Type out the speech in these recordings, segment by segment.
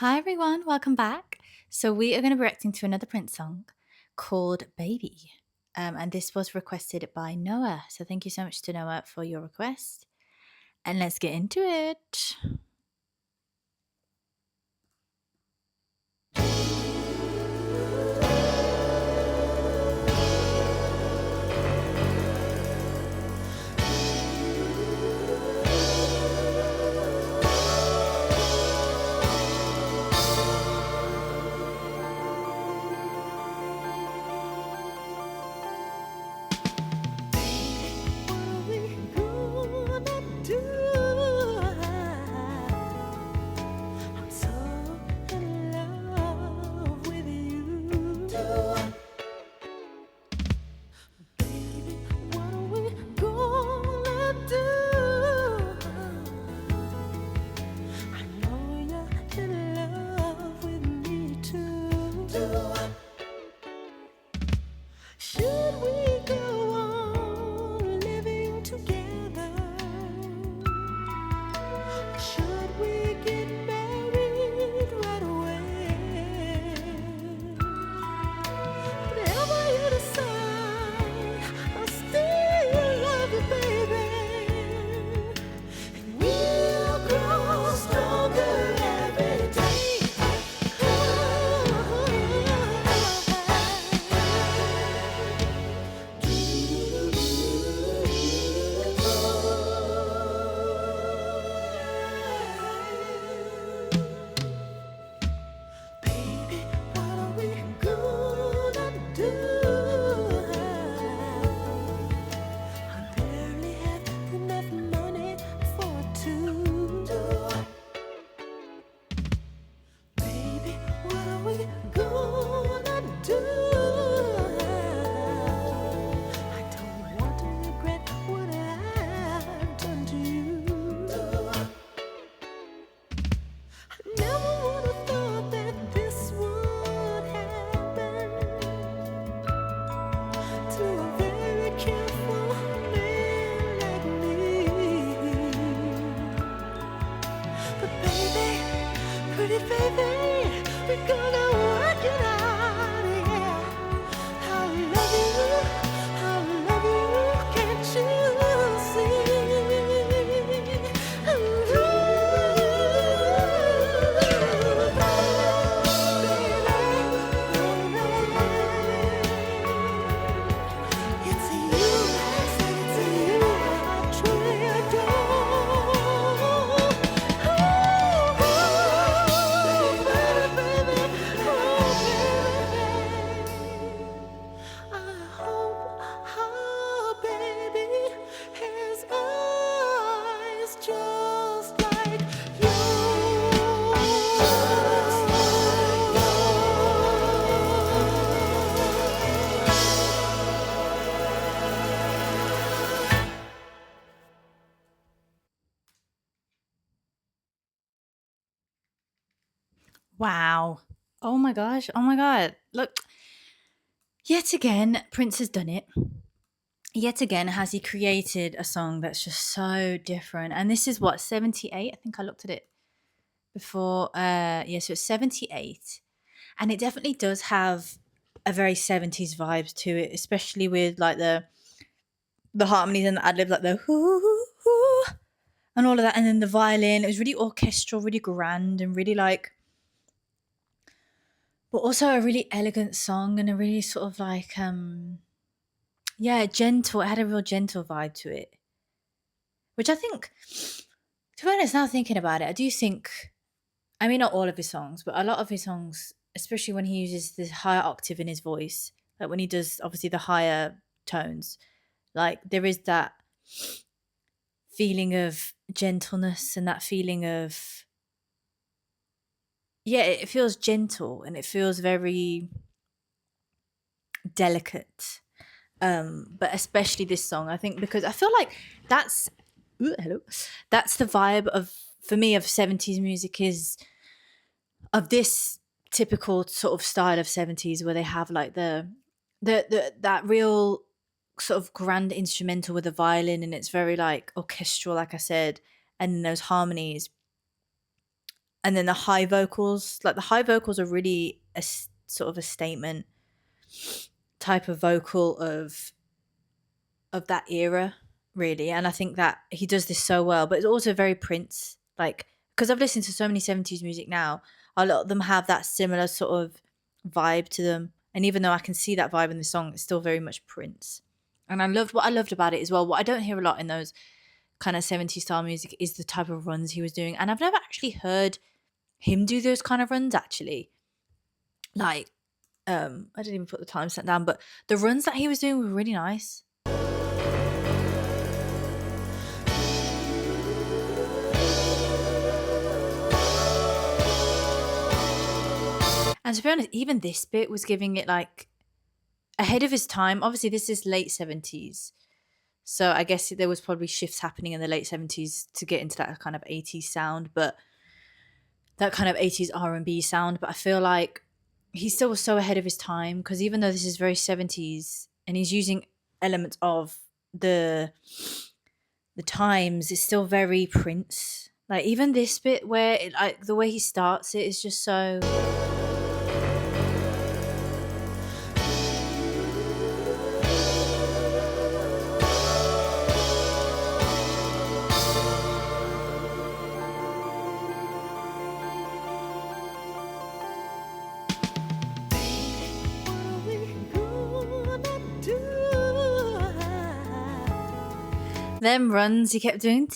Hi everyone, welcome back. So we are going to be reacting to another Prince song called Baby. And this was requested by Noah. So thank you so much to Noah for your request. And let's get into it. Should we go on living together? Should we get married right away? Whatever you decide, I'll still love you, baby. And we'll grow stronger every day. Baby, what are we gonna do? I barely have enough money for two. Baby, what are we gonna do? I don't want to regret what I've done to you. I never would have thought that this would happen to a very careful man like me. But baby, pretty baby, we're gonna work it out, yeah. I love you, can't you see? It's you I truly adore. I hope our baby has eyes just like Wow. Oh my gosh. Oh my God. Look, yet again, Prince has done it. Yet again, has he created a song that's just so different. And this is what, 78? I think I looked at it before. Yeah, so it's 78. And it definitely does have a very 70s vibes to it, especially with like the harmonies and the ad libs, like the hoo, and all of that, and then the violin. It was really orchestral, really grand, and really like, but also a really elegant song and a really sort of like, yeah, gentle. It had a real gentle vibe to it, which I think, to be honest, now thinking about it, I do think, I mean, not all of his songs, but a lot of his songs, especially when he uses the higher octave in his voice, like when he does obviously the higher tones, like there is that feeling of gentleness and that feeling of, yeah, it feels gentle and it feels very delicate. But especially this song, I think, because I feel like that's hello, that's the vibe of, for me, of 70s music, is of this typical sort of style of 70s where they have like the that real sort of grand instrumental with a violin, and it's very like orchestral, like I said, and then those harmonies. And then the high vocals, like the high vocals are really sort of a statement type of vocal of that era, really. And I think that he does this so well, but it's also very Prince. Like, because I've listened to so many 70s music now, a lot of them have that similar sort of vibe to them. And even though I can see that vibe in the song, it's still very much Prince. And I loved what I loved about it as well. What I don't hear a lot in those kind of 70s style music is the type of runs he was doing. And I've never actually heard him do those kind of runs actually. Like, I didn't even put the timestamp down, but the runs that he was doing were really nice. And to be honest, even this bit was giving it like ahead of his time. Obviously, this is late 70s. So I guess there was probably shifts happening in the late 70s to get into that kind of 80s sound, but that kind of 80s R&B sound. But I feel like he still was so ahead of his time because even though this is very 70s and he's using elements of the times, it's still very Prince. Like even this bit where like the way he starts it is just so. Them runs he kept doing.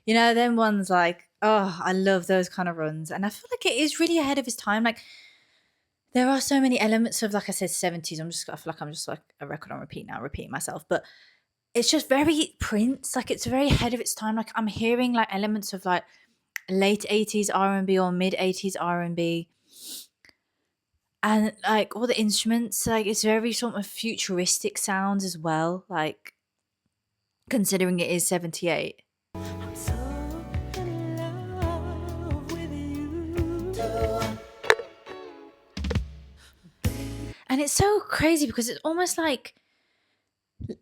You know, them ones like, oh, I love those kind of runs. And I feel like it is really ahead of his time. Like, there are so many elements of, like I said, 70s. I feel like I'm just like a record on repeat now, repeating myself. But it's just very Prince. Like, it's very ahead of its time. Like, I'm hearing like elements of like late 80s R&B or mid 80s R&B. And like all the instruments, like it's very sort of futuristic sounds as well. Like, considering it is 78. I'm so in love with you. And it's so crazy because it's almost like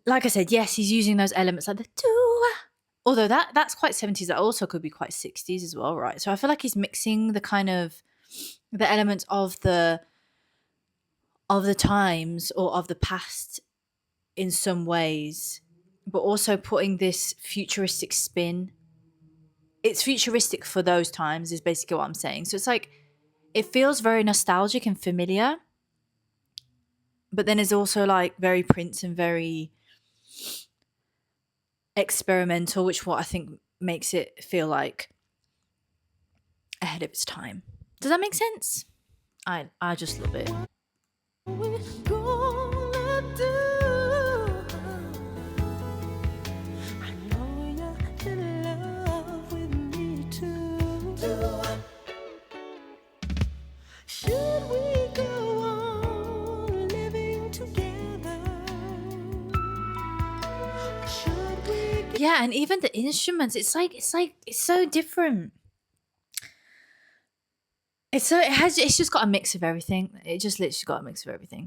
I said, yes, he's using those elements like the do. Although that's quite 70s, that also could be quite 60s as well, right? So I feel like he's mixing the kind of the elements of the times or of the past in some ways, but also putting this futuristic spin. It's futuristic for those times is basically what I'm saying. So it's like it feels very nostalgic and familiar, but then it's also like very Prince and very experimental, which what I think makes it feel like ahead of its time. Does that make sense? I just love it. We gonna do? I know you're in love with me too. Should we go on living together? Should we Yeah, and even the instruments, it's so different. It's just got a mix of everything. It just literally got a mix of everything.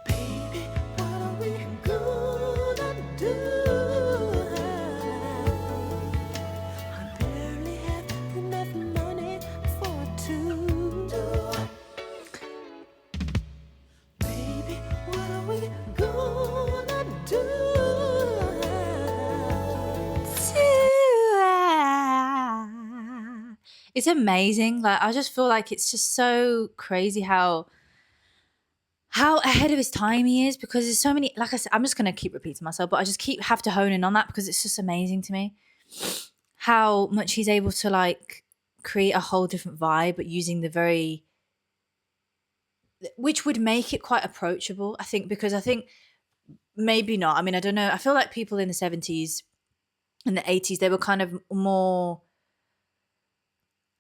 Baby, what are we gonna do? I barely have enough money for two. Baby, what are we gonna do? It's amazing. Like I just feel like it's just so crazy how ahead of his time he is because there's so many. Like I said, I'm just gonna keep repeating myself, but I just have to hone in on that because it's just amazing to me how much he's able to like create a whole different vibe, but using the very, which would make it quite approachable. I think because I think maybe not. I mean, I don't know. I feel like people in the 70s and the 80s they were kind of more.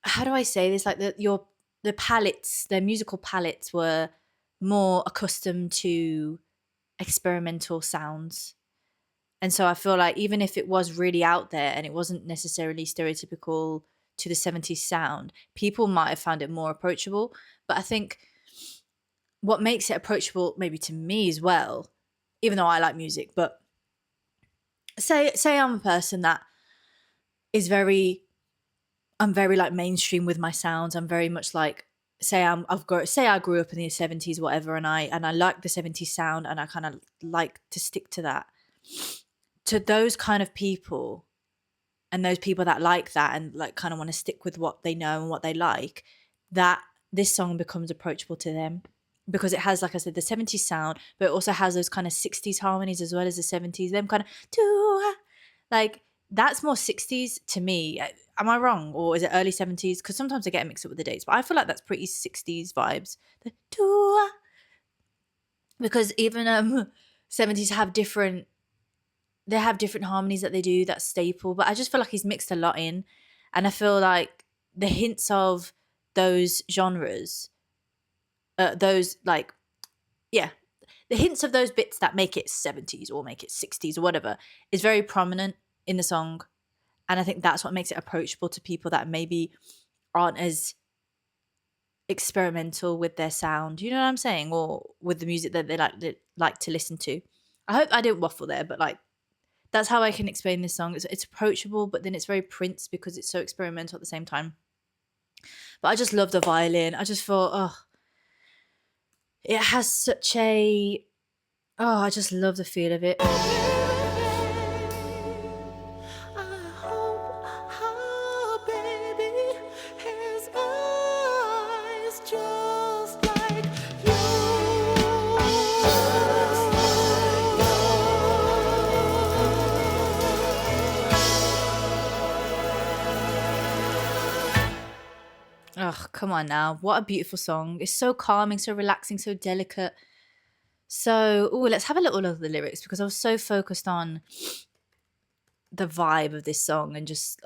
How do I say this? Like the palettes, their musical palettes were more accustomed to experimental sounds. And so I feel like even if it was really out there and it wasn't necessarily stereotypical to the 70s sound, people might have found it more approachable. But I think what makes it approachable maybe to me as well, even though I like music, but say I'm a person that is very I'm very like mainstream with my sounds. I'm very much like say I grew up in the 70s whatever, and I like the 70s sound, and I kind of like to stick to that. To those kind of people, and those people that like that and like kind of want to stick with what they know and what they like, that this song becomes approachable to them because it has, like I said, the 70s sound, but it also has those kind of 60s harmonies as well as the 70s, them kind of like that's more 60s to me. Am I wrong, or is it early 70s? Because sometimes I get mixed up with the dates, but I feel like that's pretty 60s vibes. The because even 70s have different, they have different harmonies that they do, that's staple, but I just feel like he's mixed a lot in, and I feel like the hints of those genres, those like, yeah, the hints of those bits that make it 70s or make it 60s or whatever is very prominent in the song, and I think that's what makes it approachable to people that maybe aren't as experimental with their sound, you know what I'm saying, or with the music that they like to listen to. I hope I didn't waffle there, but like that's how I can explain this song. It's approachable, but then it's very Prince because it's so experimental at the same time. But I just love the violin. I just thought, oh, it has such a, oh, I just love the feel of it. I hope, oh baby, his eyes just like Oh, come on now. What a beautiful song. It's so calming, so relaxing, so delicate. So, oh, let's have a little look at the lyrics because I was so focused on the vibe of this song and just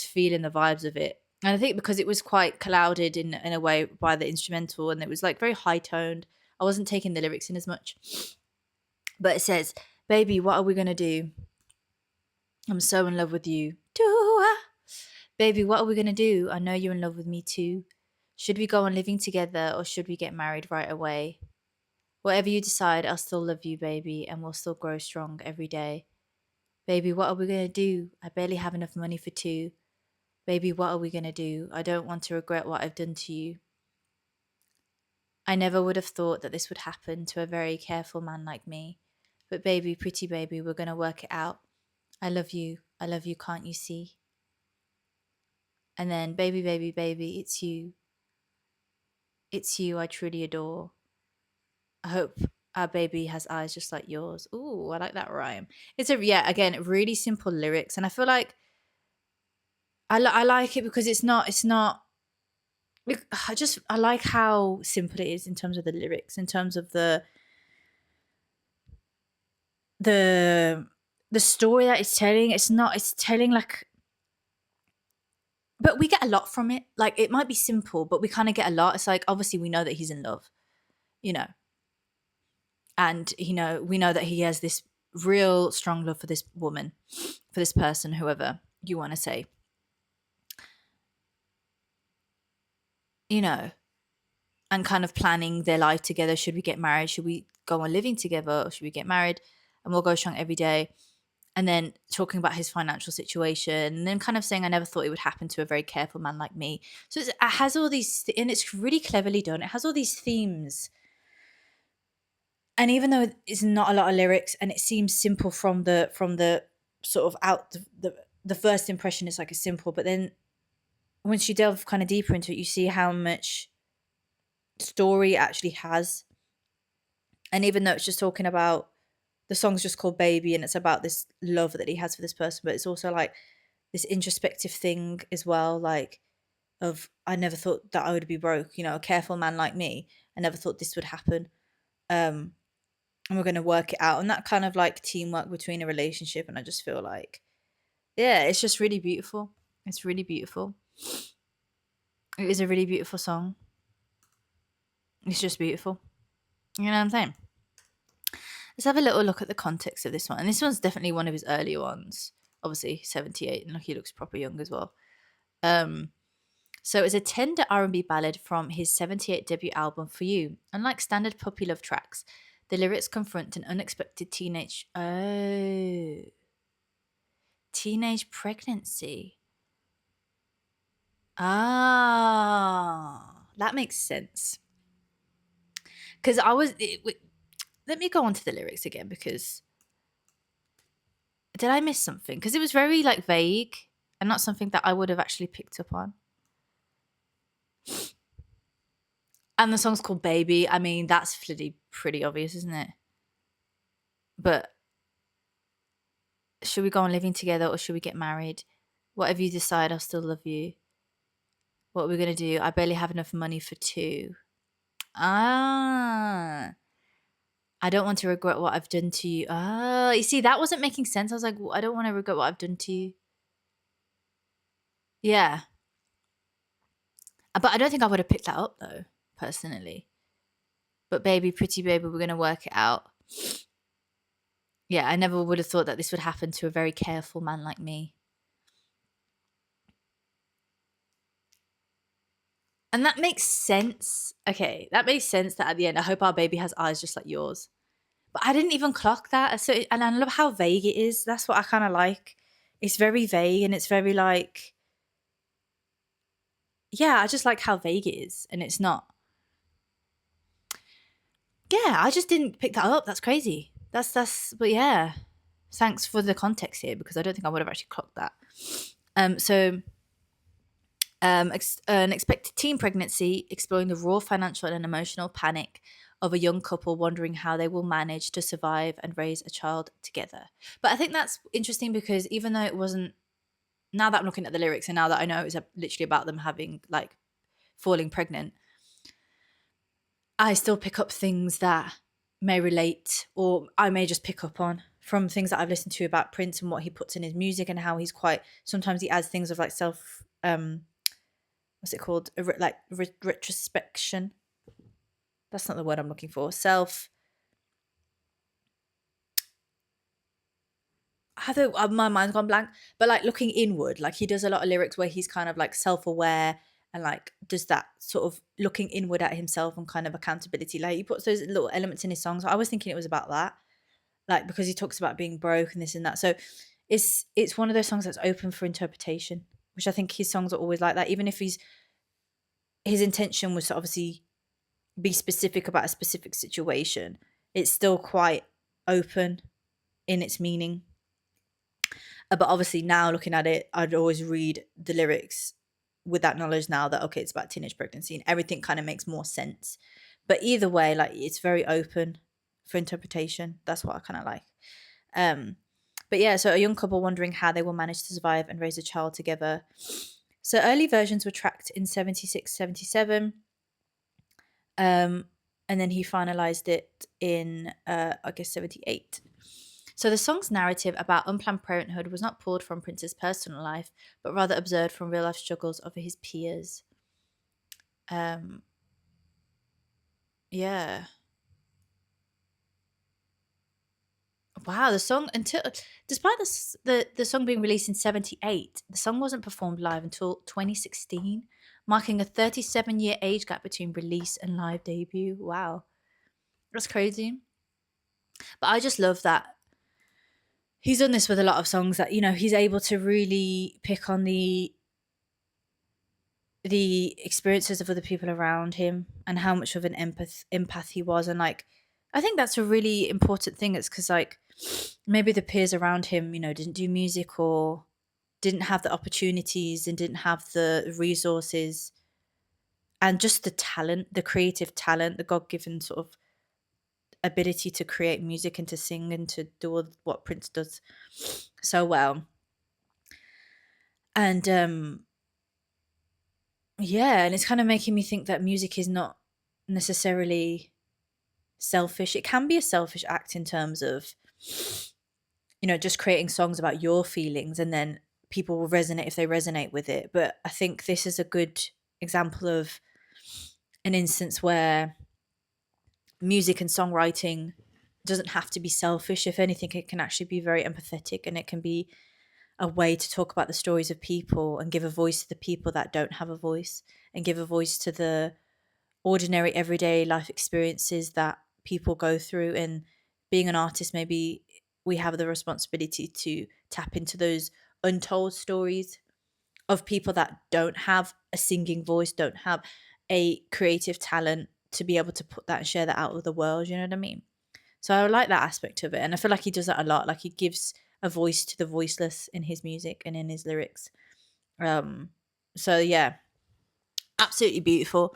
feeling the vibes of it. And I think because it was quite clouded in a way by the instrumental, and it was like very high toned, I wasn't taking the lyrics in as much. But it says, "Baby, what are we gonna do? I'm so in love with you. Baby, what are we gonna do? I know you're in love with me too. Should we go on living together or should we get married right away? Whatever you decide, I'll still love you, baby, and we'll still grow strong every day. Baby, what are we gonna do? I barely have enough money for two. Baby, what are we gonna do? I don't want to regret what I've done to you. I never would have thought that this would happen to a very careful man like me. But baby, pretty baby, we're gonna work it out. I love you. I love you, can't you see? And then, baby, baby, baby, it's you. It's you I truly adore. I hope our baby has eyes just like yours. Ooh, I like that rhyme. It's yeah, again, really simple lyrics. And I feel like I like it because it's not, I like how simple it is in terms of the lyrics, in terms of the the story that it's telling. It's telling like, but we get a lot from it. Like it might be simple, but we kind of get a lot. It's like obviously we know that he's in love, you know, and we know that he has this real strong love for this woman, for this person, whoever you want to say, you know, and kind of planning their life together. Should we get married? Should we go on living together, or should we get married and we'll go strong every day? And then talking about his financial situation, and then kind of saying, I never thought it would happen to a very careful man like me. So it has all these, and it's really cleverly done. It has all these themes. And even though it's not a lot of lyrics and it seems simple from the sort of out the first impression, it's like it's simple, but then once you delve kind of deeper into it, you see how much story it actually has. And even though it's just talking about, the song's just called Baby and it's about this love that he has for this person, but it's also like this introspective thing as well, like of, I never thought that I would be broke, a careful man like me, I never thought this would happen. And we're going to work it out, and that kind of like teamwork between a relationship. And I just feel like, yeah, it's just really beautiful. It's really beautiful. It is a really beautiful song. It's just beautiful. You know what I'm saying? Let's have a little look at the context of this one. And this one's definitely one of his earlier ones. Obviously, 78, and look, he looks proper young as well. So it's a tender R&B ballad from his 78 debut album For You. Unlike standard puppy love tracks, the lyrics confront an unexpected teenage pregnancy. Ah, that makes sense. Because let me go on to the lyrics again, because did I miss something? Because it was very like vague and not something that I would have actually picked up on. And the song's called Baby. I mean, that's pretty obvious, isn't it? But should we go on living together or should we get married? Whatever you decide, I'll still love you. What are we going to do? I barely have enough money for two. Ah, I don't want to regret what I've done to you. Ah, you see, that wasn't making sense. I was like, I don't want to regret what I've done to you. Yeah. But I don't think I would have picked that up though, personally. But baby, pretty baby, we're going to work it out. Yeah, I never would have thought that this would happen to a very careful man like me. And that makes sense. Okay, that makes sense that at the end, I hope our baby has eyes just like yours. But I didn't even clock that. So, and I love how vague it is. That's what I kind of like. It's very vague and it's very like, yeah, I just like how vague it is. And it's not, yeah, I just didn't pick that up. That's crazy. But yeah, thanks for the context here because I don't think I would have actually clocked that. An expected teen pregnancy, exploring the raw financial and emotional panic of a young couple wondering how they will manage to survive and raise a child together. But I think that's interesting because even though it wasn't, now that I'm looking at the lyrics and now that I know it's literally about them having like falling pregnant, I still pick up things that may relate or I may just pick up on from things that I've listened to about Prince and what he puts in his music and how he's quite, sometimes he adds things of like self, what's it called? Retrospection. That's not the word I'm looking for. My mind's gone blank, but like looking inward, like he does a lot of lyrics where he's kind of like self-aware and like does that sort of looking inward at himself and kind of accountability. Like he puts those little elements in his songs. I was thinking it was about that, like because he talks about being broke and this and that. So it's one of those songs that's open for interpretation, which I think his songs are always like that. Even if his intention was to obviously be specific about a specific situation, it's still quite open in its meaning. But obviously now looking at it, I'd always read the lyrics with that knowledge now that, okay, it's about teenage pregnancy and everything kind of makes more sense. But either way, like it's very open for interpretation. That's what I kind of like. But yeah, so a young couple wondering how they will manage to survive and raise a child together. So early versions were tracked in 76, 77. And then he finalized it in, I guess, 78. So the song's narrative about unplanned parenthood was not pulled from Prince's personal life, but rather observed from real life struggles of his peers. Yeah. Wow, the song despite the song being released in 78, the song wasn't performed live until 2016, marking a 37-year age gap between release and live debut. Wow. That's crazy. But I just love that he's done this with a lot of songs that, he's able to really pick on the experiences of other people around him and how much of an empath he was. And like, I think that's a really important thing. It's because like maybe the peers around him, didn't do music or didn't have the opportunities and didn't have the resources and just the talent, the creative talent, the God-given sort of ability to create music and to sing and to do all what Prince does so well. And yeah, and it's kind of making me think that music is not necessarily selfish. It can be a selfish act in terms of, just creating songs about your feelings and then people will resonate if they resonate with it. But I think this is a good example of an instance where music and songwriting doesn't have to be selfish. If anything, it can actually be very empathetic and it can be a way to talk about the stories of people and give a voice to the people that don't have a voice, and give a voice to the ordinary everyday life experiences that people go through. And being an artist, maybe we have the responsibility to tap into those untold stories of people that don't have a singing voice, don't have a creative talent to be able to put that and share that out with the world. You know what I mean? So I like that aspect of it. And I feel like he does that a lot. Like he gives a voice to the voiceless in his music and in his lyrics. Um, so yeah, absolutely beautiful.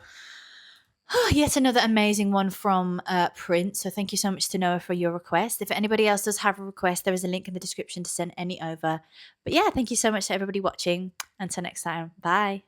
Yet another amazing one from Prince. So thank you so much to Noah for your request. If anybody else does have a request, there is a link in the description to send any over. But yeah, thank you so much to everybody watching. Until next time, bye.